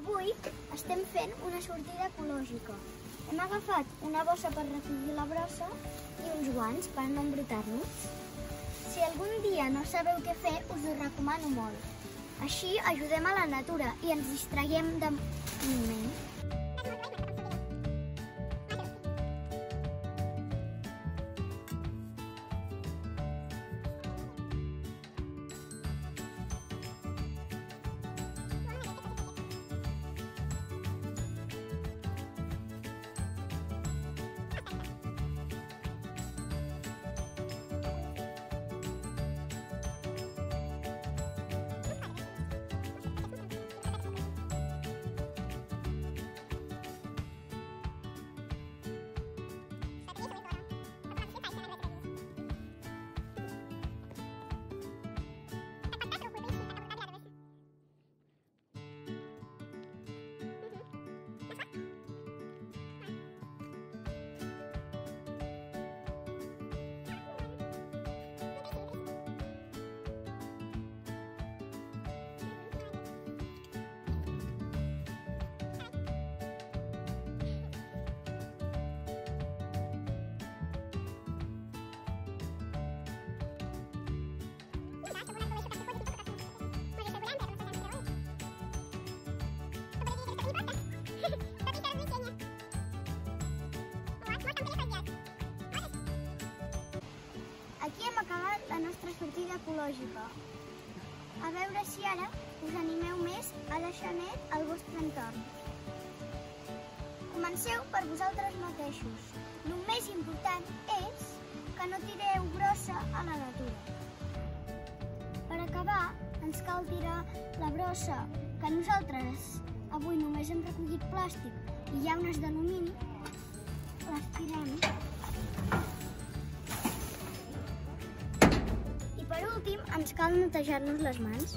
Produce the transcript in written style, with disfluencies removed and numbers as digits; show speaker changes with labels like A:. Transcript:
A: Avui estem fent una sortida ecològica. Hem agafat una bossa per recollir la brossa i uns guants per no embrutar-nos. Si algun dia no sabeu què fer, us ho recomano molt. Així ajudem a la natura i ens distraiem de moment. Aquí hem acabat la nostra sortida ecològica. A veure si ara us animeu més a deixar net el vostre entorn. Comenceu per vosaltres mateixos. El més important és que no tireu brossa a la natura. Per acabar, ens cal tirar la brossa que nosaltres avui només hem recollit plàstic i llaunes d'alumini. Les tirem. Per últim, ens cal netejar-nos les mans.